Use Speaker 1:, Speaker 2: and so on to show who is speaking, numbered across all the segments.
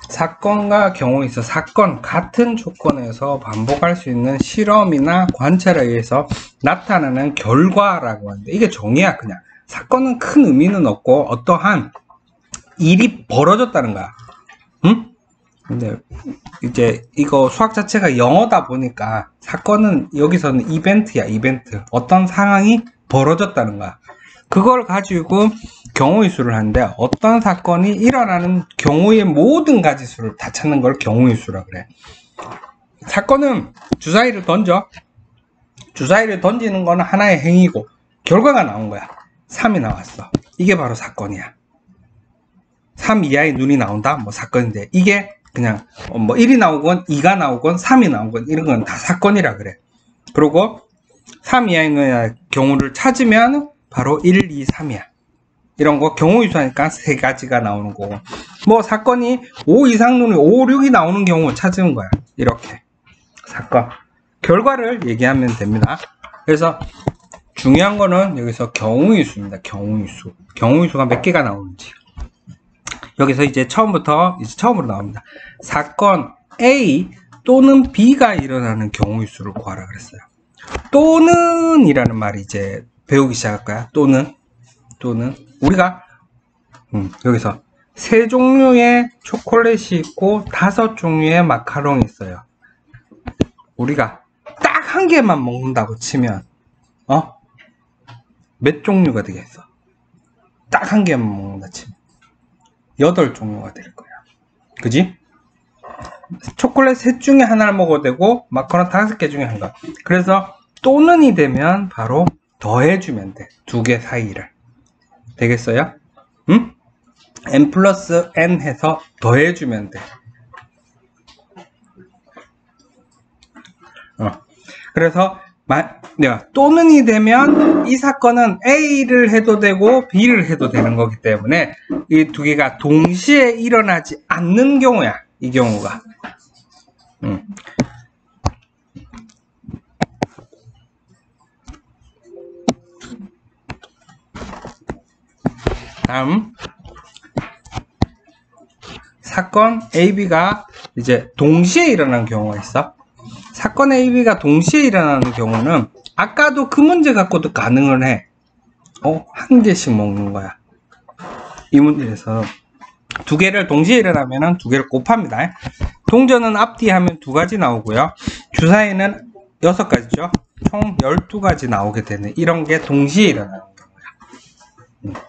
Speaker 1: 사건과 경우에서 사건 같은 조건에서 반복할 수 있는 실험이나 관찰에 의해서 나타나는 결과라고 하는데, 이게 정의야. 그냥 사건은 큰 의미는 없고 어떠한 일이 벌어졌다는 거야. 응? 근데 이제 이거 수학 자체가 영어다 보니까 사건은 여기서는 이벤트야. 이벤트. 어떤 상황이 벌어졌다는 거야. 그걸 가지고 경우의 수를 하는데, 어떤 사건이 일어나는 경우의 모든 가지수를 다 찾는 걸 경우의 수라 그래. 사건은 주사위를 던져. 주사위를 던지는 거는 하나의 행위고 결과가 나온 거야. 3이 나왔어. 이게 바로 사건이야. 3 이하의 눈이 나온다? 뭐 사건인데, 이게 그냥 뭐 1이 나오건 2가 나오건 3이 나오건 이런 건 다 사건이라 그래. 그리고 3 이하의 눈의 경우를 찾으면 바로 1, 2, 3이야. 이런 거 경우의 수하니까 세 가지가 나오는 거고, 뭐 사건이 5 이상 눈이 5, 6이 나오는 경우 찾은 거야. 이렇게 사건 결과를 얘기하면 됩니다. 그래서 중요한 거는 여기서 경우의 수입니다. 경우의 수. 경우의 수가 몇 개가 나오는지. 여기서 이제 처음으로 나옵니다. 사건 A 또는 B가 일어나는 경우의 수를 구하라 그랬어요. 또는 이라는 말이 이제 배우기 시작할 거야. 또는 우리가 여기서 3종류의 초콜릿이 있고 5종류의 마카롱이 있어요. 우리가 딱 한 개만 먹는다고 치면 몇 종류가 되겠어? 딱 한 개만 먹는다 치면 8종류가 될 거야. 그지? 초콜릿 3 중에 하나를 먹어도 되고 마카롱 5개 중에 하나. 그래서 또는이 되면 바로 더해주면 돼. 2개 사이를. 되겠어요? 응? n 플러스 n 해서 더해주면 돼. 그래서 또는이 되면 이 사건은 A를 해도 되고 B를 해도 되는 거기 때문에 이 2개가 동시에 일어나지 않는 경우야. 이 경우가. 다음 사건 AB가 이제 동시에 일어나는 경우가 있어. 사건 AB가 동시에 일어나는 경우는 아까도 그 문제 갖고도 가능을 해. 한 개씩 먹는 거야. 이 문제에서 2개를 동시에 일어나면 2개를 곱합니다. 동전은 앞뒤 하면 2가지 나오고요. 주사위는 6가지죠. 총 12가지 나오게 되는 이런 게 동시에 일어나는 경우야.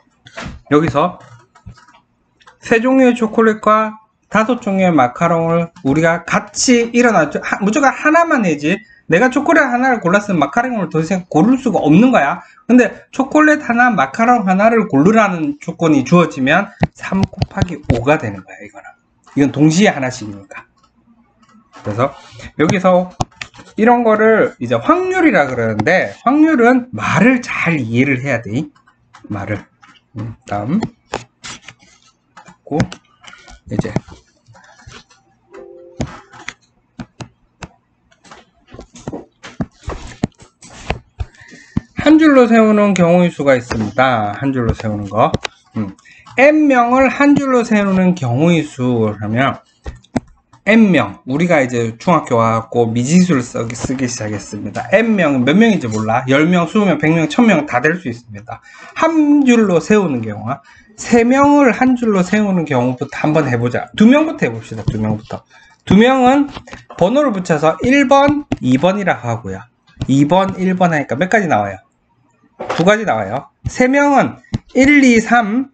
Speaker 1: 여기서 3종류의 초콜릿과 5종류의 마카롱을 우리가 같이 일어나죠. 무조건 하나만 해지. 내가 초콜릿 하나를 골랐으면 마카롱을 더 이상 고를 수가 없는 거야. 근데 초콜릿 하나, 마카롱 하나를 고르라는 조건이 주어지면 3 곱하기 5가 되는 거야. 이건 동시에 하나씩이니까. 그래서 여기서 이런 거를 이제 확률이라 그러는데, 확률은 말을 잘 이해를 해야 돼. 말을. 다음 이제 한 줄로 세우는 경우의 수가 있습니다. 한 줄로 세우는 거. n명을 한 줄로 세우는 경우의 수라면 n명, 우리가 이제 중학교 와갖고 미지수를 쓰기 시작했습니다. n명은 몇 명인지 몰라. 10명, 20명, 100명, 1000명 다 될 수 있습니다. 한 줄로 세우는 경우와 3명을 한 줄로 세우는 경우부터 한번 해보자. 2명부터 해봅시다. 2명부터. 2명은 번호를 붙여서 1번, 2번이라 하고요. 2번, 1번 하니까 몇 가지 나와요? 2가지 나와요. 3명은 1, 2, 3.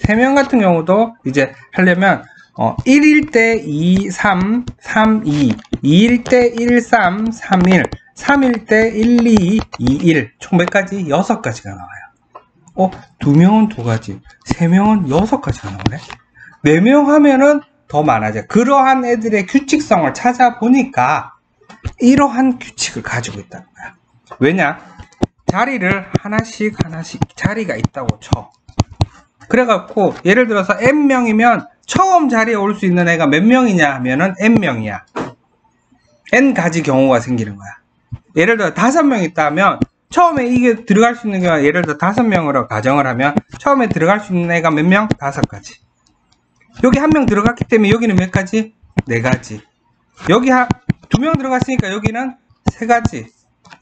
Speaker 1: 3명 같은 경우도 이제 하려면 1일 때 2, 3, 3, 2, 2일 때 1, 3, 3, 1, 3일 때 1, 2, 2, 1. 총 몇 가지? 6가지가 나와요. 2명은 2가지, 3명은 6가지가 나오네. 4명 하면은 더 많아져. 그러한 애들의 규칙성을 찾아보니까 이러한 규칙을 가지고 있다는 거야. 왜냐? 자리를 하나씩 자리가 있다고 쳐. 그래갖고 예를 들어서 n명이면 처음 자리에 올 수 있는 애가 몇 명이냐 하면은 n명이야. n 가지 경우가 생기는 거야. 예를 들어 5명 있다면 처음에 이게 들어갈 수 있는 경우가 예를 들어 5명으로 가정을 하면 처음에 들어갈 수 있는 애가 몇 명? 5가지. 여기 1명 들어갔기 때문에 여기는 몇 가지? 4가지. 여기 2명 들어갔으니까 여기는 3가지.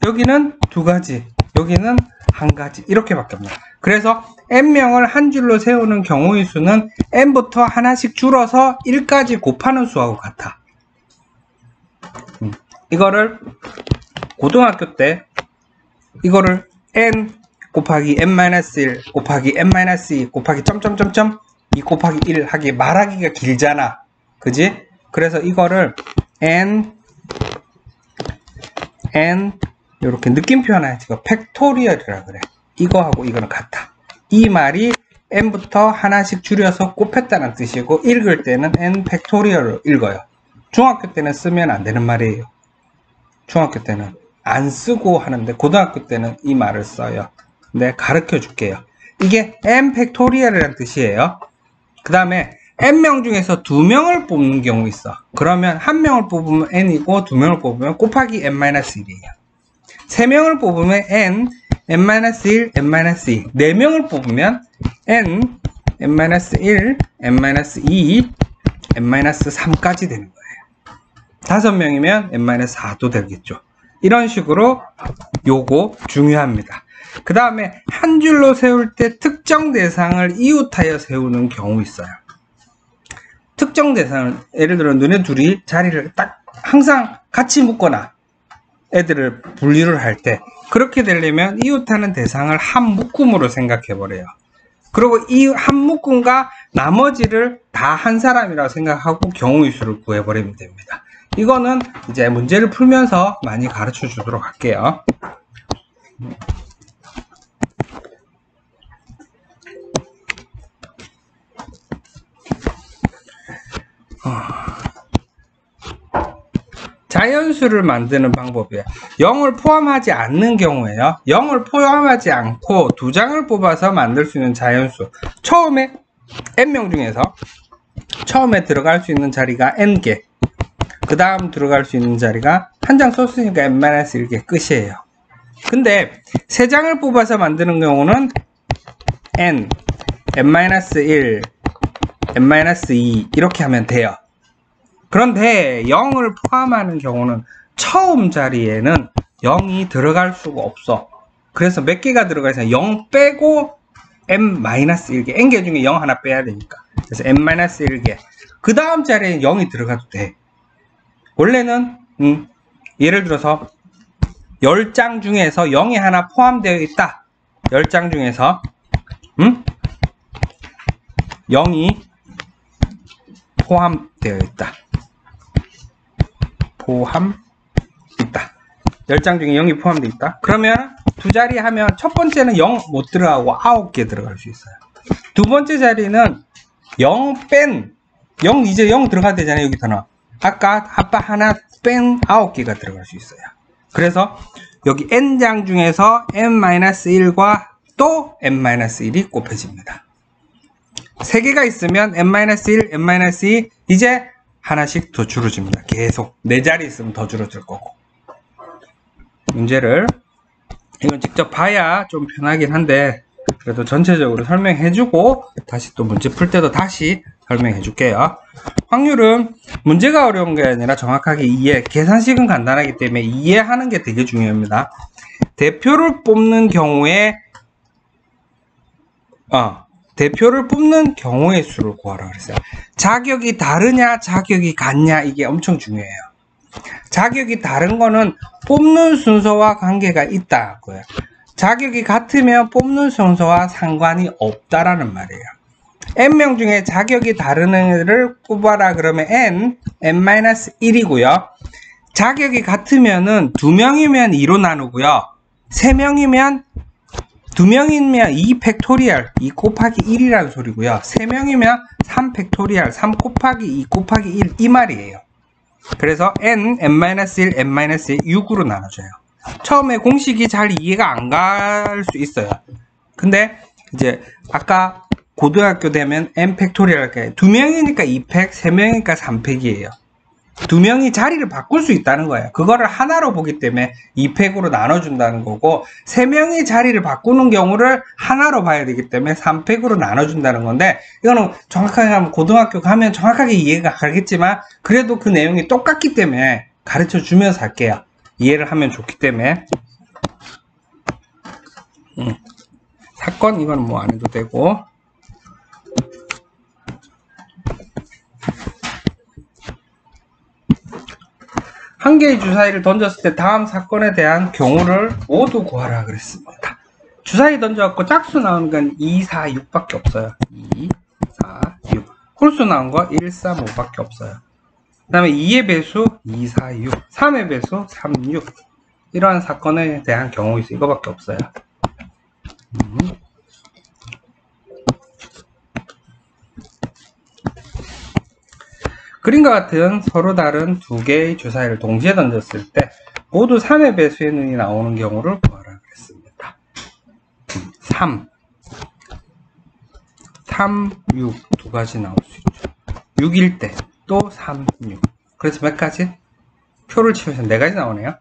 Speaker 1: 여기는 2가지. 여기는 1가지. 이렇게밖에 없나. 그래서 n명을 한 줄로 세우는 경우의 수는 n부터 하나씩 줄어서 1까지 곱하는 수하고 같아. 이거를 고등학교 때 이거를 n 곱하기 n-1 곱하기 n-2 곱하기 점점점점 2 곱하기 1 하기 말하기가 길잖아. 그지? 그래서 이거를 n 이렇게 느낌표 하나 해야지. 팩토리얼이라 그래. 이거하고 이거는 같아. 이 말이 n부터 하나씩 줄여서 곱했다는 뜻이고 읽을 때는 n 팩토리얼로 읽어요. 중학교 때는 쓰면 안 되는 말이에요. 중학교 때는 안 쓰고 하는데 고등학교 때는 이 말을 써요. 근데 가르쳐 줄게요. 이게 n 팩토리얼이라는 뜻이에요. 그 다음에 n명 중에서 2명을 뽑는 경우 있어. 그러면 1명을 뽑으면 n이고 2명을 뽑으면 곱하기 n-1이에요. 3명을 뽑으면 n, n-1, n-2. 4명을 뽑으면 n, n-1, n-2, n-3까지 되는 거예요. 5명이면 n-4도 되겠죠. 이런 식으로 요거 중요합니다. 그 다음에 한 줄로 세울 때 특정 대상을 이웃하여 세우는 경우 있어요. 특정 대상을 예를 들어 너네 둘이 자리를 딱 항상 같이 묶거나 애들을 분리를 할 때 그렇게 되려면 이웃하는 대상을 한 묶음으로 생각해 버려요. 그리고 이 한 묶음과 나머지를 다 한 사람이라고 생각하고 경우의 수를 구해 버리면 됩니다. 이거는 이제 문제를 풀면서 많이 가르쳐 주도록 할게요. 자연수를 만드는 방법이에요. 0을 포함하지 않는 경우에요. 0을 포함하지 않고 2장을 뽑아서 만들 수 있는 자연수. 처음에 n명 중에서 처음에 들어갈 수 있는 자리가 n개. 그 다음 들어갈 수 있는 자리가 한 장 썼으니까 n-1개 끝이에요. 근데 3장을 뽑아서 만드는 경우는 n, n-1, n-2 이렇게 하면 돼요. 그런데 0을 포함하는 경우는 처음 자리에는 0이 들어갈 수가 없어. 그래서 몇 개가 들어가 있어요? 0 빼고 n-1개. n개 중에 0 하나 빼야 되니까. 그래서 n-1개. 그 다음 자리에 0이 들어가도 돼. 원래는 예를 들어서 10장 중에서 0이 하나 포함되어 있다. 10장 중에서 0이 포함되어 있다. 있다. 10장 중에 0이 포함되어 있다. 그러면 두 자리 하면 첫 번째는 0 못 들어가고 9개 들어갈 수 있어요. 두 번째 자리는 0 뺀 0 이제 0 들어가야 되잖아요. 여기서는 아까 아빠 하나 뺀 9개가 들어갈 수 있어요. 그래서 여기 n장 중에서 n-1과 또 n-1이 곱해집니다. 3개가 있으면 n-1, n-2 이제 하나씩 더 줄어집니다. 계속 4자리 있으면 더 줄어들 거고. 문제를 이건 직접 봐야 좀 편하긴 한데 그래도 전체적으로 설명해주고 다시 또 문제 풀 때도 다시 설명해 줄게요. 확률은 문제가 어려운 게 아니라 정확하게 이해, 계산식은 간단하기 때문에 이해하는 게 되게 중요합니다. 대표를 뽑는 경우에 대표를 뽑는 경우의 수를 구하라 그랬어요. 자격이 다르냐 자격이 같냐 이게 엄청 중요해요. 자격이 다른 거는 뽑는 순서와 관계가 있다고요. 자격이 같으면 뽑는 순서와 상관이 없다라는 말이에요. n명 중에 자격이 다른 애를 뽑아라 그러면 n-1이고요. 자격이 같으면은 2명이면 2로 나누고요. 3명이면 2명이면 2 팩토리얼 2 곱하기 1이라는 소리고요. 3명이면 3 팩토리얼 3 곱하기 2 곱하기 1 이 말이에요. 그래서 n, n-1, n-2 6으로 나눠져요. 처음에 공식이 잘 이해가 안 갈 수 있어요. 근데 이제 아까 고등학교 되면 n 팩토리얼 할까요? 2명이니까 2팩, 3명이니까 3팩이에요. 두 명이 자리를 바꿀 수 있다는 거예요. 그거를 하나로 보기 때문에 2팩으로 나눠준다는 거고, 세 명이 자리를 바꾸는 경우를 하나로 봐야 되기 때문에 3팩으로 나눠준다는 건데, 이거는 정확하게 하면 고등학교 가면 정확하게 이해가 가겠지만, 그래도 그 내용이 똑같기 때문에 가르쳐 주면서 할게요. 이해를 하면 좋기 때문에. 사건 이거는 뭐 안 해도 되고, 한 개의 주사위를 던졌을 때 다음 사건에 대한 경우를 모두 구하라 그랬습니다. 주사위 던져갖고 짝수 나오는 건 2, 4, 6밖에 없어요. 2, 4, 6. 홀수 나온 거 1, 3, 5밖에 없어요. 그 다음에 2의 배수 2, 4, 6. 3의 배수 3, 6. 이러한 사건에 대한 경우 있어요. 이거밖에 없어요. 그림과 같은 서로 다른 두 개의 주사위를 동시에 던졌을 때 모두 3의 배수의 눈이 나오는 경우를 구하라 그랬습니다. 3, 6 두 가지 나올 수 있죠. 6일 때 또 3, 6. 그래서 몇 가지? 표를 치면서 4가지 나오네요.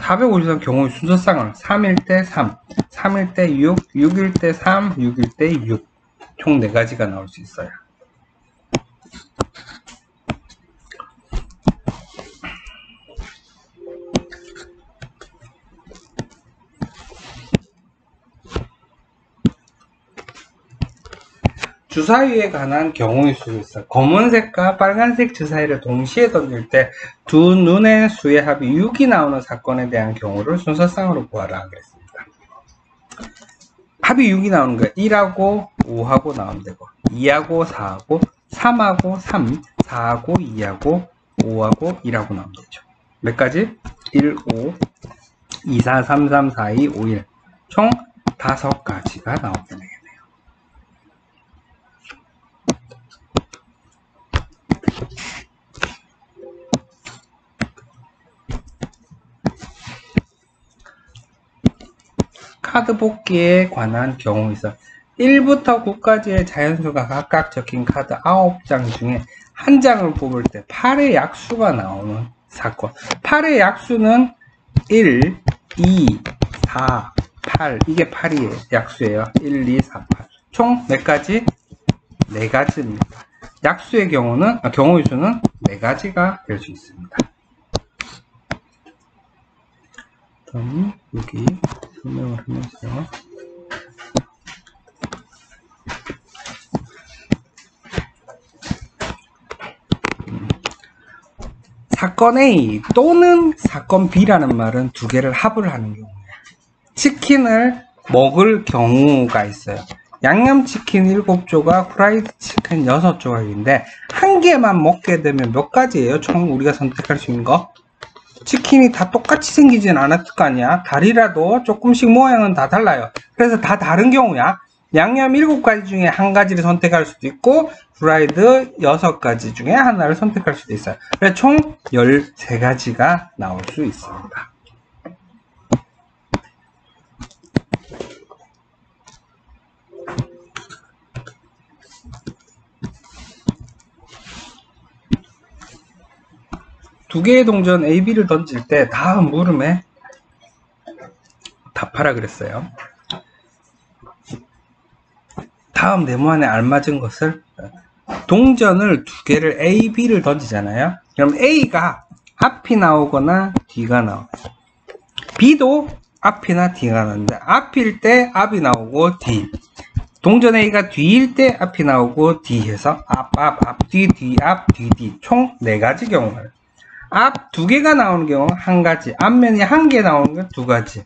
Speaker 1: 453 경우의 순서상은 3일 때 3, 3일 때 6, 6일 때 3, 6일 때 6. 총 4가지가 나올 수 있어요. 주사위에 관한 경우의 수가 있어. 검은색과 빨간색 주사위를 동시에 던질 때 두 눈의 수의 합이 6이 나오는 사건에 대한 경우를 순서상으로 구하라 그랬습니다. 합이 6이 나오는 거야. 1하고 5하고 나오면 되고, 2하고 4하고 3하고 3, 4하고 2하고 5하고 1하고 나오면 되죠. 몇 가지? 1, 5, 2, 4, 3, 3, 4, 2, 5, 1. 총 5가지가 나오게 되네요. 카드 복기에 관한 경우 있어. 1부터 9까지의 자연수가 각각 적힌 카드 9장 중에 한 장을 뽑을 때 8의 약수가 나오는 사건. 8의 약수는 1, 2, 4, 8. 이게 8의 약수예요. 1, 2, 4, 8. 총 몇 가지? 4가지입니다. 약수의 경우는, 경우의 수는 4가지가 될 수 있습니다. 그럼 여기 설명을 하면서 사건 A 또는 사건 B라는 말은 두 개를 합을 하는 경우예요. 치킨을 먹을 경우가 있어요. 양념치킨 7조각, 프라이드 치킨 6조각인데 한 개만 먹게 되면 몇 가지예요? 총 우리가 선택할 수 있는 거? 치킨이 다 똑같이 생기진 않았을 거 아니야. 다리라도 조금씩 모양은 다 달라요. 그래서 다 다른 경우야. 양념 7가지 중에 한 가지를 선택할 수도 있고 프라이드 6가지 중에 하나를 선택할 수도 있어요. 그래서 총 13가지가 나올 수 있습니다. 두 개의 동전 A, B를 던질 때 다음 물음에 답하라 그랬어요. 다음 네모안에 알맞은 것을, 동전을 두 개를 A, B를 던지잖아요. 그럼 A가 앞이 나오거나 뒤가 나와요. B도 앞이나 뒤가 나오는데 앞일 때 앞이 나오고 뒤. 동전 A가 뒤일 때 앞이 나오고 뒤 해서 앞, 뒤, 뒤, 앞, 뒤, 뒤. 총 4가지 경우를. 앞 2개가 나오는 경우는 1가지, 앞면이 1개 나오는 건 2가지,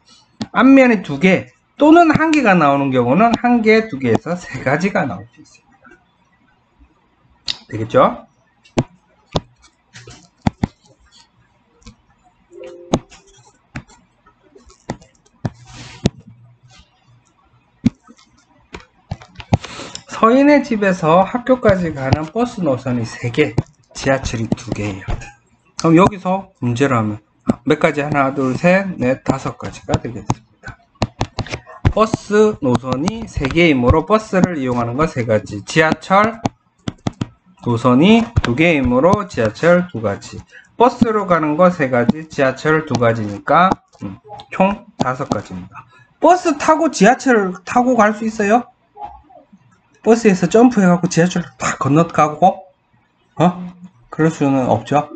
Speaker 1: 앞면이 2개 또는 1개가 나오는 경우는 1개, 2개에서 3가지가 나올 수 있습니다. 되겠죠? 서인의 집에서 학교까지 가는 버스 노선이 3개, 지하철이 2개예요. 그럼 여기서 문제를 하면 몇 가지? 하나, 둘, 셋, 넷, 5가지가 되겠습니다. 버스 노선이 3개이므로 버스를 이용하는 거 3가지, 지하철 노선이 2개이므로 지하철 2가지. 버스로 가는 거 3가지, 지하철 2가지니까 총 5가지입니다. 버스 타고 지하철 타고 갈 수 있어요? 버스에서 점프해갖고 지하철 딱 건너가고 그럴 수는 없죠.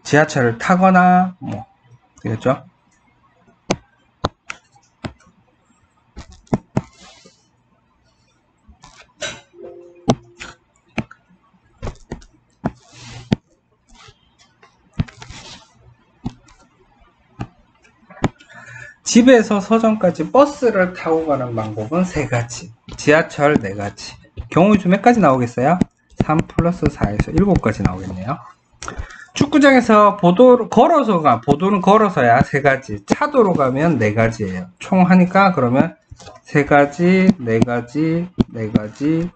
Speaker 1: 지하철을 타거나 뭐 되겠죠. 집에서 서점까지 버스를 타고 가는 방법은 3가지, 지하철 4가지. 경우의 수 몇 가지 나오겠어요? 3 플러스 4에서 7가지 나오겠네요. 축구장에서 보도는 걸어서야 3가지, 차도로 가면 4가지예요. 총 하니까 그러면 3가지, 4가지, 4가지,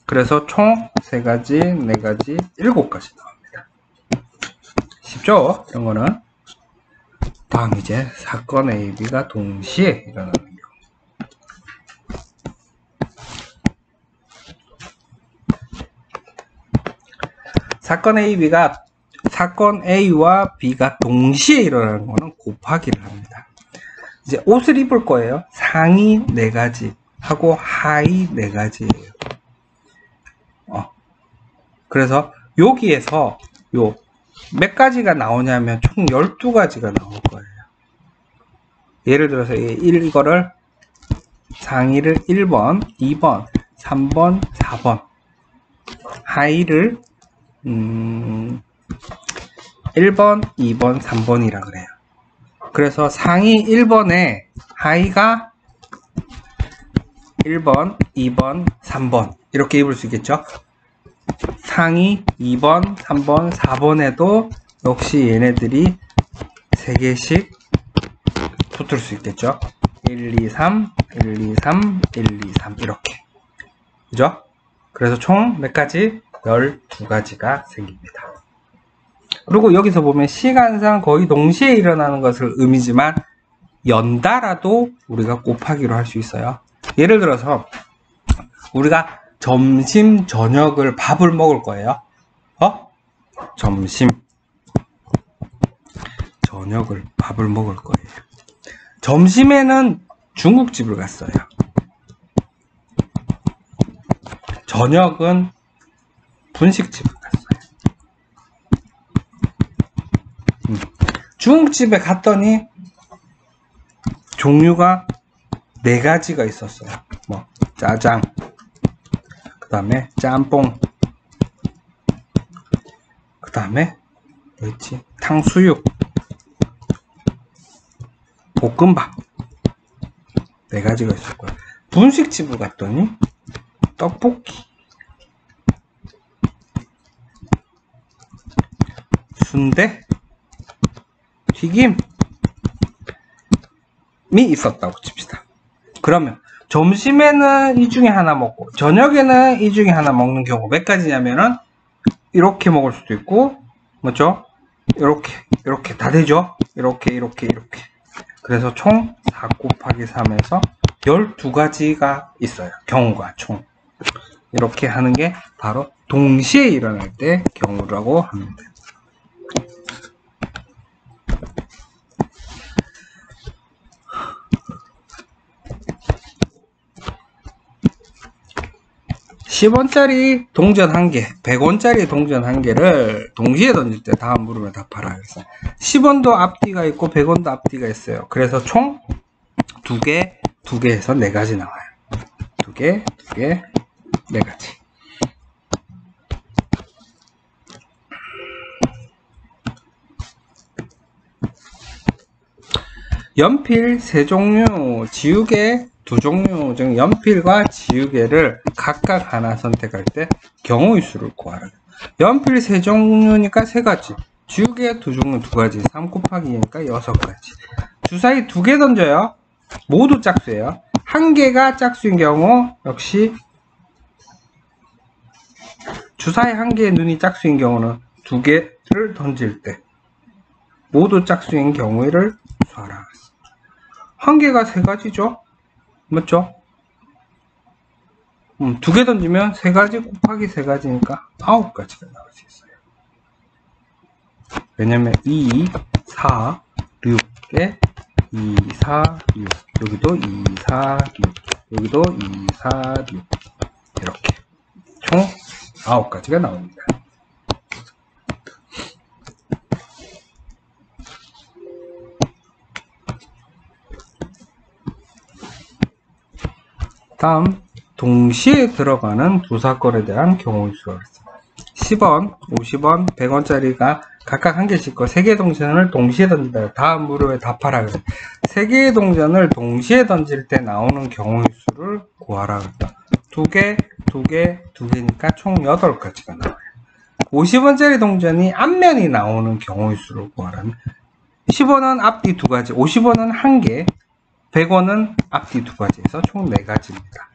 Speaker 1: 그래서 총 3가지, 4가지, 7가지 나옵니다. 쉽죠? 이런 거는. 다음 이제 사건 A, B가 동시에 일어나는 경우. 사건 A와 B가 동시에 일어나는 거는 곱하기를 합니다. 이제 옷을 입을 거예요. 상의 4가지 하고 하의 4가지예요. 그래서 여기에서 몇 가지가 나오냐면 총 12가지가 나올 거예요. 예를 들어서 이거를 상의를 1번, 2번, 3번, 4번, 하의를 1번, 2번, 3번이라 그래요. 그래서 상의 1번에 하의가 1번, 2번, 3번 이렇게 입을 수 있겠죠. 상의 2번, 3번, 4번에도 역시 얘네들이 3개씩 붙을 수 있겠죠. 1, 2, 3, 1, 2, 3, 1, 2, 3 이렇게. 그죠? 그래서 총 몇 가지? 12가지가 생깁니다. 그리고 여기서 보면 시간상 거의 동시에 일어나는 것을 의미지만 연달아도 우리가 곱하기로 할 수 있어요. 예를 들어서 우리가 점심, 저녁을 밥을 먹을 거예요. 점심, 저녁을 밥을 먹을 거예요. 점심에는 중국집을 갔어요. 저녁은 분식집을 갔어요. 중국집에 갔더니 종류가 4가지가 있었어요. 뭐 짜장, 그 다음에 짬뽕, 그 다음에 뭐였지? 탕수육, 볶음밥 4가지가 있었고요. 분식집을 갔더니 떡볶이, 순대, 튀김이 있었다고 칩시다. 그러면 점심에는 이 중에 하나 먹고 저녁에는 이 중에 하나 먹는 경우 몇 가지냐면은 이렇게 먹을 수도 있고, 맞죠? 이렇게 다 되죠? 이렇게. 그래서 총 4 곱하기 3에서 12가지가 있어요. 경우가 총. 이렇게 하는 게 바로 동시에 일어날 때 경우라고 합니다. (10원짜리) 동전 1개, (100원짜리) 동전 1개를 동시에 던질 때 다음 물음에 답하라. 그래서 10원도 앞뒤가 있고 100원도 앞뒤가 있어요. 그래서 총 2개 해서 4가지 나와요. 2개, 4가지. 연필 3종류, 지우개 2종류 중 연필과 지우개를 각각 하나 선택할 때 경우의 수를 구하라. 연필 3종류니까 3가지, 지우개 2종류 2가지, 3 곱하기 2니까 6가지. 주사위 2개 던져요. 모두 짝수예요. 1개가 짝수인 경우 역시 주사위 1개의 눈이 짝수인 경우는 2개를 던질 때 모두 짝수인 경우를 수하라. 1개가 3가지죠. 맞죠? 두 개 던지면 3가지 곱하기 3가지니까 9가지가 나올 수 있어요. 왜냐면 2, 4, 6에 2, 4, 6 여기도 2, 4, 6 여기도 2, 4, 6 이렇게 총 9가지가 나옵니다. 다음 동시에 들어가는 두 사건에 대한 경우의 수가 있습니다. 10원, 50원, 100원짜리가 각각 한 개씩 거 3개의 동전을 동시에 던진다. 다음 무료에 답하라 그래. 3개의 동전을 동시에 던질 때 나오는 경우의 수를 구하라 그랬다. 2개, 2개, 2개니까 총 8가지가 나와요. 50원짜리 동전이 앞면이 나오는 경우의 수를 구하라면 10원은 앞뒤 2가지, 50원은 1개, 100원은 앞뒤 2가지에서 총 4가지입니다.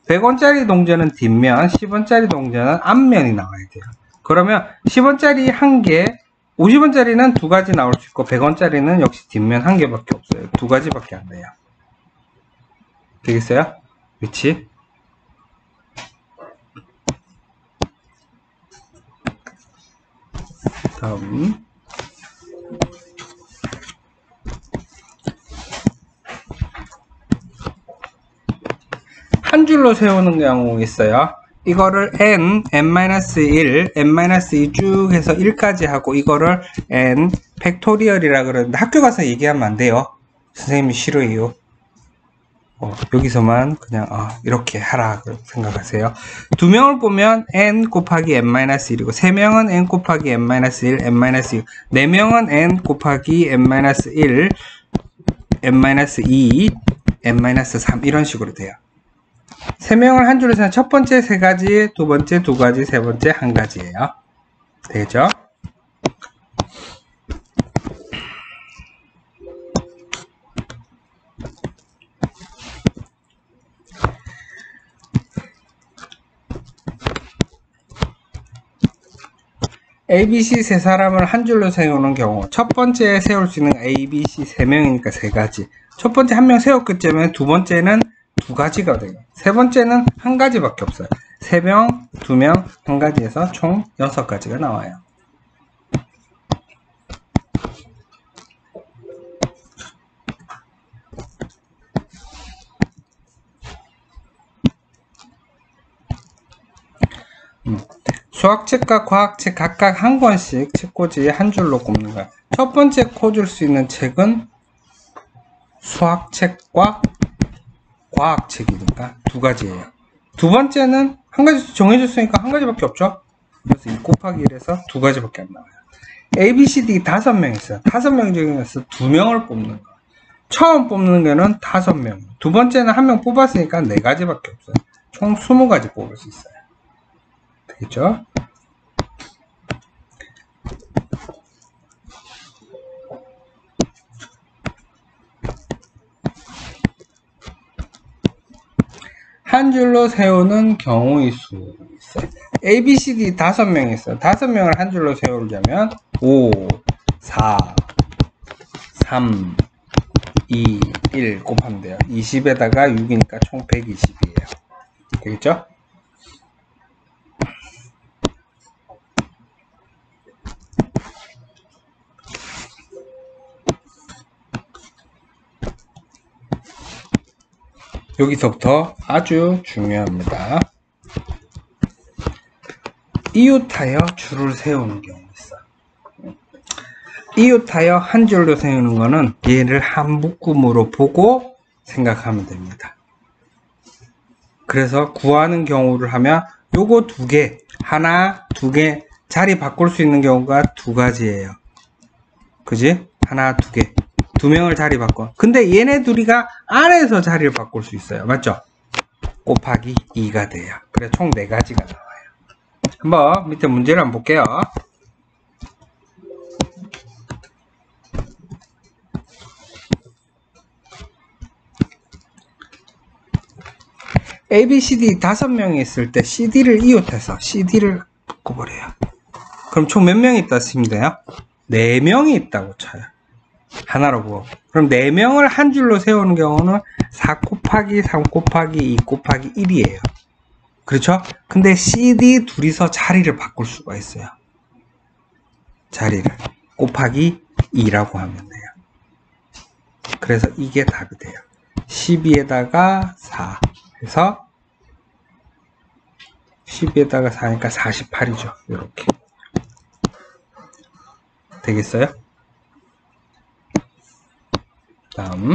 Speaker 1: 100원짜리 동전은 뒷면, 10원짜리 동전은 앞면이 나와야 돼요. 그러면 10원짜리 1개, 50원짜리는 2가지 나올 수 있고 100원짜리는 역시 뒷면 1개밖에 없어요. 2가지밖에 안 돼요. 되겠어요? 위치? 다음 한 줄로 세우는 경우 있어요. 이거를 n, n-1, n-2 쭉 해서 1까지 하고 이거를 n 팩토리얼이라 그러는데 학교 가서 얘기하면 안 돼요. 선생님이 싫어해요. 여기서만 그냥 이렇게 하라 생각하세요. 2명을 보면 n 곱하기 n-1이고 3명은 n 곱하기 n-1, n-2 4명은 n 곱하기 n-1, n-2, n-3 이런 식으로 돼요. 3명을 한 줄로 세는 첫 번째 3가지, 두 번째 2가지, 세 번째 1가지예요. 되겠죠? ABC 세 사람을 한 줄로 세우는 경우 첫 번째 세울 수 있는 ABC 3명이니까 3가지 첫 번째 한 명 세웠기 때문에 두 번째는 2가지가 돼요. 세 번째는 1가지밖에 없어요. 3명, 2명, 1가지에서 총 6가지가 나와요. 수학책과 과학책 각각 한 권씩 책꽂이 한 줄로 꼽는 거예요. 첫 번째 꽂을 수 있는 책은 수학책과 과학책이니까 2가지예요. 두 번째는 1가지 정해졌으니까 1가지밖에 없죠. 그래서 2 곱하기 1에서 2가지밖에 안 나와요. A, B, C, D 5명 있어요. 5명 중에서 2명을 뽑는 거예요. 처음 뽑는 거는 5명. 두 번째는 1명 뽑았으니까 4가지밖에 없어요. 총 20가지 뽑을 수 있어요. 되겠죠? 한 줄로 세우는 경우의 수 있어요. A, B, C, D 5명 있어요. 5명을 한 줄로 세우려면 5, 4, 3, 2, 1 곱하면 돼요. 20에다가 6이니까 총 120이에요. 되겠죠? 여기서부터 아주 중요합니다. 이웃하여 줄을 세우는 경우 있어요. 이웃하여 한 줄로 세우는 거는 얘를 한 묶음으로 보고 생각하면 됩니다. 그래서 구하는 경우를 하면 요거 2개, 하나, 2개 자리 바꿀 수 있는 경우가 2가지예요. 그지? 하나, 2개. 2명을 자리 바꿔. 근데 얘네 둘이가 안에서 자리를 바꿀 수 있어요. 맞죠? 곱하기 2가 돼요. 그래서 총 4가지가 나와요. 한번 밑에 문제를 한번 볼게요. A, B, C, D 5명이 있을 때 CD를 이웃해서 CD를 바꿔버려요. 그럼 총 몇 명이 있다 쓰면 돼요? 4명이 있다고 쳐요. 하나로 보고. 그럼 4명을 한 줄로 세우는 경우는 4 곱하기 3 곱하기 2 곱하기 1이에요. 그렇죠? 근데 CD 둘이서 자리를 바꿀 수가 있어요. 자리를 곱하기 2라고 하면 돼요. 그래서 이게 답이 돼요. 12에다가 4 해서 12에다가 4니까 48이죠. 이렇게 되겠어요? 다음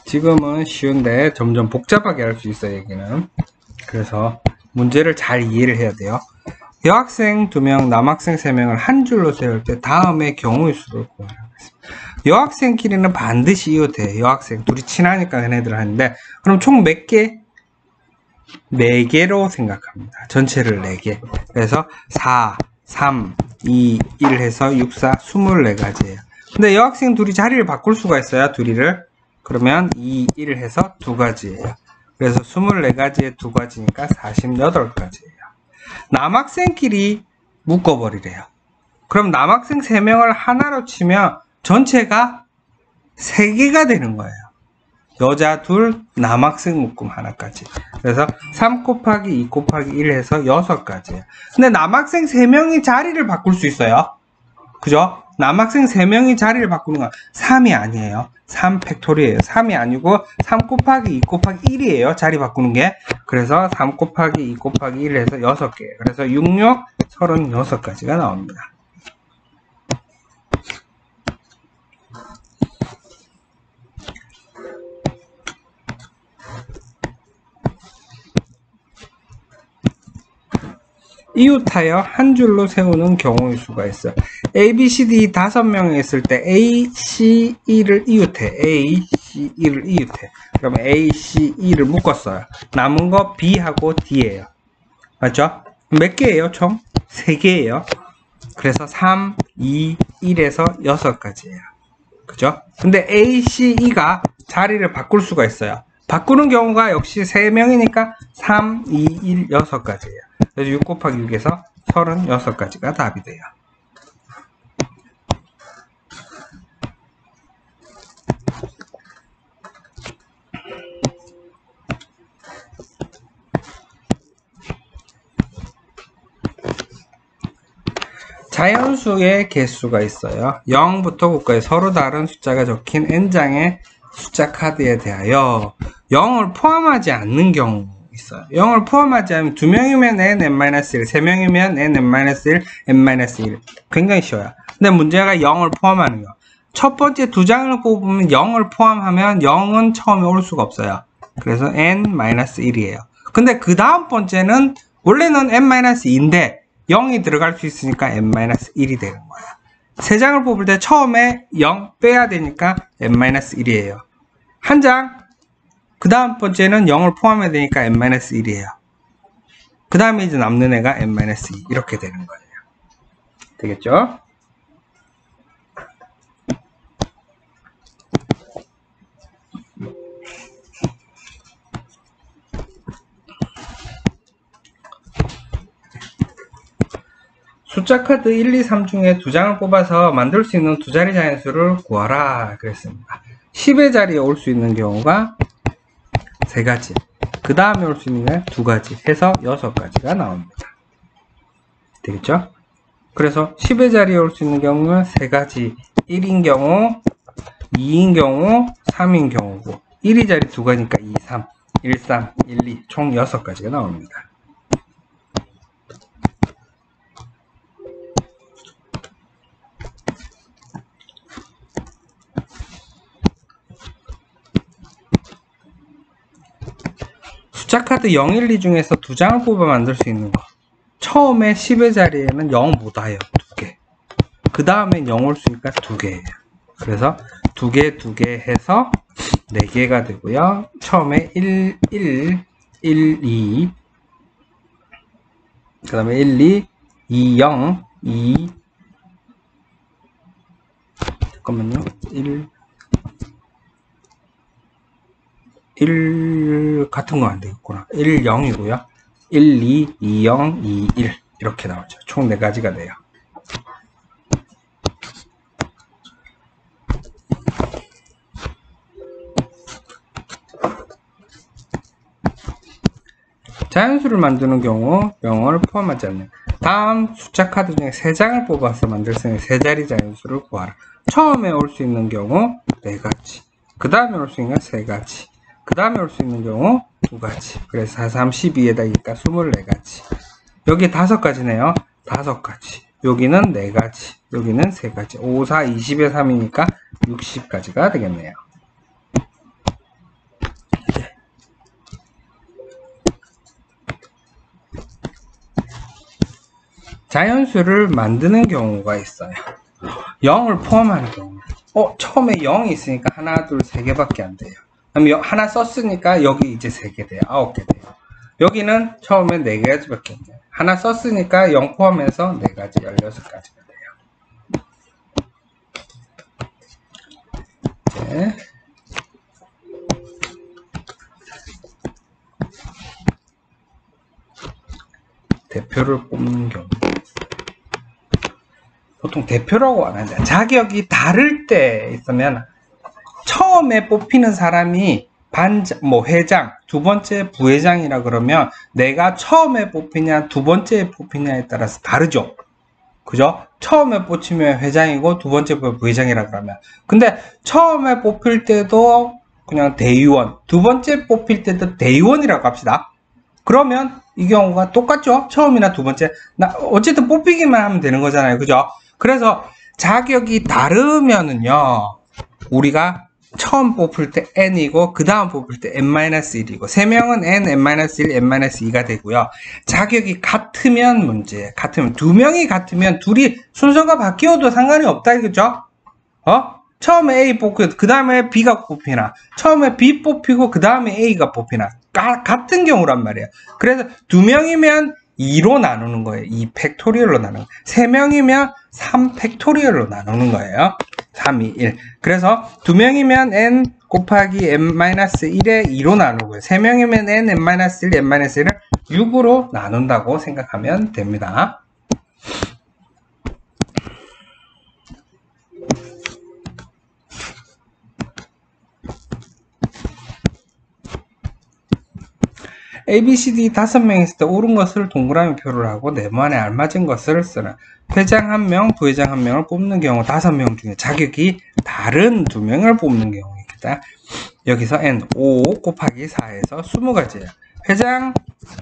Speaker 1: 지금은 쉬운데 점점 복잡하게 할 수 있어요. 여기는. 그래서 문제를 잘 이해를 해야 돼요. 여학생 2명, 남학생 3명을 한 줄로 세울 때 다음의 경우의 수를 구하라고 했습니다. 여학생끼리는 반드시 이웃해. 여학생 둘이 친하니까 걔네들 하는데 그럼 총 몇 개? 4개로 생각합니다. 전체를 4개. 그래서 4, 3, 2, 1 해서 6, 4, 24가지예요. 근데 여학생 둘이 자리를 바꿀 수가 있어요. 둘이를. 그러면 2, 1 해서 2가지예요. 그래서 24가지에 2가지니까 48가지예요. 남학생끼리 묶어버리래요. 그럼 남학생 3명을 하나로 치면 전체가 3개가 되는 거예요. 여자 둘, 남학생 묶음 하나까지. 그래서 3 곱하기 2 곱하기 1 해서 6가지예요. 근데 남학생 3명이 자리를 바꿀 수 있어요. 그죠? 남학생 3명이 자리를 바꾸는 건 3이 아니에요. 3 팩토리예요. 3이 아니고 3 곱하기 2 곱하기 1이에요. 자리 바꾸는 게. 그래서 3 곱하기 2 곱하기 1 해서 6개. 그래서 6, 6, 36가지가 나옵니다. 이웃하여 한 줄로 세우는 경우의 수가 있어요. A, B, C, D 5명이 있을 때 A, C, E를 이웃해. A, C, E를 이웃해. 그러면 A, C, E를 묶었어요. 남은 거 B하고 D예요. 맞죠? 몇 개예요? 총? 3개예요. 그래서 3, 2, 1에서 6가지예요. 그죠? 근데 A, C, E가 자리를 바꿀 수가 있어요. 바꾸는 경우가 역시 3명이니까 3, 2, 1, 6가지예요. 그래서 6 곱하기 6에서 36가지가 답이 돼요. 자연수의 개수가 있어요. 0부터 9까지 서로 다른 숫자가 적힌 N장의 숫자 카드에 대하여 0을 포함하지 않는 경우 있어요. 0을 포함하지 않으면 2명이면 n, n-1, 3명이면 n, n-1, n-1. 굉장히 쉬워요. 근데 문제가 0을 포함하는 거. 첫 번째 2장을 뽑으면 0을 포함하면 0은 처음에 올 수가 없어요. 그래서 n-1이에요. 근데 그 다음 번째는 원래는 n-2인데 0이 들어갈 수 있으니까 n-1이 되는 거예요. 3장을 뽑을 때 처음에 0 빼야 되니까 n-1이에요. 한 장, 그 다음 번째는 0을 포함해야 되니까 n-1이에요. 그 다음에 이제 남는 애가 n-2 이렇게 되는 거예요. 되겠죠? 숫자 카드 1, 2, 3 중에 2장을 뽑아서 만들 수 있는 2자리 자연수를 구하라 그랬습니다. 10의 자리에 올 수 있는 경우가 3가지, 그 다음에 올 수 있는 게 2가지 해서 6가지가 나옵니다. 되겠죠? 그래서 10의 자리에 올 수 있는 경우는 3가지, 1인 경우, 2인 경우, 3인 경우고 1의 자리 2가니까 2, 3, 1, 3, 1, 2 총 6가지가 나옵니다. 숫자 카드 0, 1, 2 중에서 2장을 뽑아 만들 수 있는 거. 처음에 10의 자리에는 0 못 와요. 2개. 그 다음에 0 올 수 있으니까 2개예요. 그래서 2개, 2개 해서 4개가 되고요. 처음에 1, 1, 1, 2. 그 다음에 1, 2, 2, 0, 2. 잠깐만요. 1 같은 거 안 되겠구나. 1, 0이고요. 1, 2, 2, 0, 2, 1 이렇게 나오죠. 총 4가지가 돼요. 자연수를 만드는 경우 0을 포함하지 않는 다음 숫자 카드 중에 3장을 뽑아서 만들 수 있는 3자리 자연수를 구하라. 처음에 올 수 있는 경우 4가지, 그 다음에 올 수 있는 3가지, 그 다음에 올 수 있는 경우 2가지. 그래서 4, 3, 12에다니까 24가지. 여기 5가지네요. 5가지. 여기는 4가지, 여기는 3가지. 5, 4, 20에 3이니까 60가지가 되겠네요. 자연수를 만드는 경우가 있어요. 0을 포함하는 경우. 처음에 0이 있으니까 하나, 둘, 3개밖에 안 돼요. 그럼 하나 썼으니까 여기 이제 3개 돼요. 9개 돼요. 여기는 처음에 4가지밖에 안 돼요. 하나 썼으니까 0 포함해서 4가지, 16가지가 돼요. 이제 대표를 뽑는 경우. 보통 대표라고 안 하는데 자격이 다를 때 있으면 처음에 뽑히는 사람이 회장, 두 번째 부회장이라 그러면 내가 처음에 뽑히냐 두 번째에 뽑히냐에 따라서 다르죠. 그죠? 처음에 뽑히면 회장이고 두 번째 부회장이라 그러면. 근데 처음에 뽑힐 때도 그냥 대의원, 두 번째 뽑힐 때도 대의원이라고 합시다. 그러면 이 경우가 똑같죠? 처음이나 두 번째. 어쨌든 뽑히기만 하면 되는 거잖아요. 그죠? 그래서 자격이 다르면은요, 우리가 처음 뽑을 때 n이고, 그 다음 뽑을 때 n-1이고, 3명은 n, n-1, n-2가 되고요. 자격이 같으면 문제, 같으면, 2명이 같으면 둘이 순서가 바뀌어도 상관이 없다, 그죠? 처음에 A 뽑고, 그 다음에 B가 뽑히나, 처음에 B 뽑히고, 그 다음에 A가 뽑히나, 같은 경우란 말이에요. 그래서 2명이면 2로 나누는 거예요. 2 팩토리얼로 나누는 거예요. 3명이면 3 팩토리얼로 나누는 거예요. 3, 2, 1. 그래서 2명이면 n 곱하기 n-1에 2로 나누고요. 3명이면 n, n-1, n-1을 6으로 나눈다고 생각하면 됩니다. A, B, C, D 5명 있을 때 옳은 것을 동그라미 표를 하고 네모안에 알맞은 것을 쓰는 회장 1명, 부회장 1명을 뽑는 경우 5명 중에 자격이 다른 2명을 뽑는 경우입니다. 여기서 N 5 곱하기 4에서 20가지예요. 회장,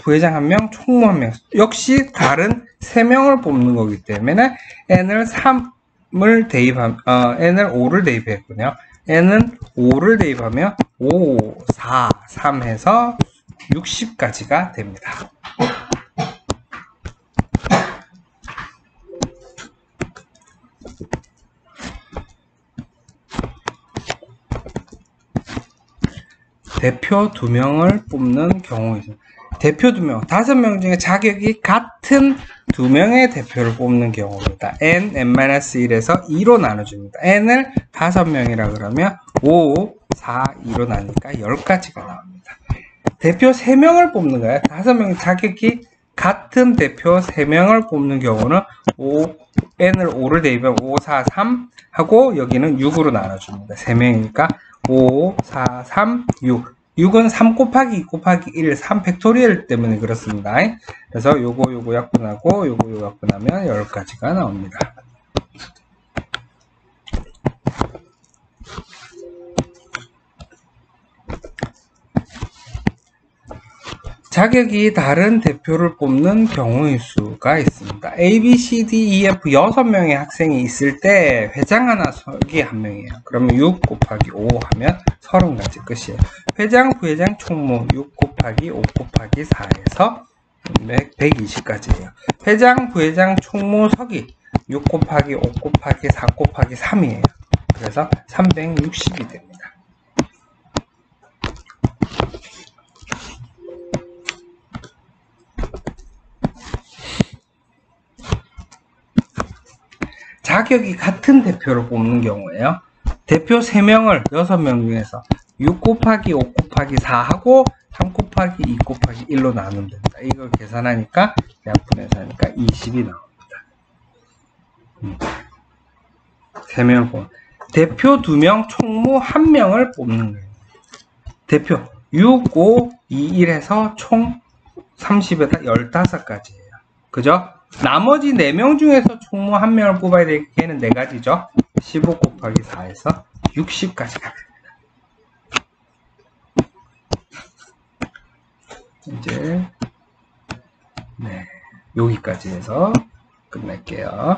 Speaker 1: 부회장 1명, 총무 1명 역시 다른 3명을 뽑는 거기 때문에 N을 3을 대입하면 N을 5를 대입했군요. N은 5를 대입하면 5, 4, 3 해서 60가지가 됩니다. 대표 2명을 뽑는 경우 있습니다. 대표 2명, 5명 중에 자격이 같은 2명의 대표를 뽑는 경우입니다. n, n-1에서 2로 나눠줍니다. n을 5명이라 그러면 5, 4, 2로 나누니까 10가지가 나옵니다. 대표 3명을 뽑는 거예요. 5명 자격이 같은 대표 3명을 뽑는 경우는 n을 5를 대입하면 5, 4, 3 하고 여기는 6으로 나눠줍니다. 3명이니까 5, 4, 3, 6. 6은 3 곱하기 2 곱하기 1, 3 팩토리얼 때문에 그렇습니다. 그래서 요거 약분하고 요거 약분하면 10가지가 나옵니다. 자격이 다른 대표를 뽑는 경우의 수가 있습니다. A, B, C, D, E, F 6명의 학생이 있을 때 회장 하나 서기 1명이에요. 그러면 6 곱하기 5 하면 30가지 끝이에요. 회장, 부회장, 총무 6 곱하기 5 곱하기 4에서 120가지예요. 회장, 부회장, 총무 서기 6 곱하기 5 곱하기 4 곱하기 3이에요. 그래서 360이 됩니다. 자격이 같은 대표를 뽑는 경우에요. 대표 3명을 6명 중에서 6 곱하기 5 곱하기 4 하고 3 곱하기 2 곱하기 1로 나누면 됩니다. 이걸 계산하니까 약분해서 하니까 20이 나옵니다. 3명을 뽑는 대표 2명, 총무 1명을 뽑는 거예요. 대표 6, 5, 2, 1 해서 총 30에다 15가지예요. 그죠? 나머지 4명 중에서 총무 1명을 뽑아야 될 걔는 4가지죠. 15 곱하기 4에서 60까지가 이제 네, 여기까지 해서 끝낼게요.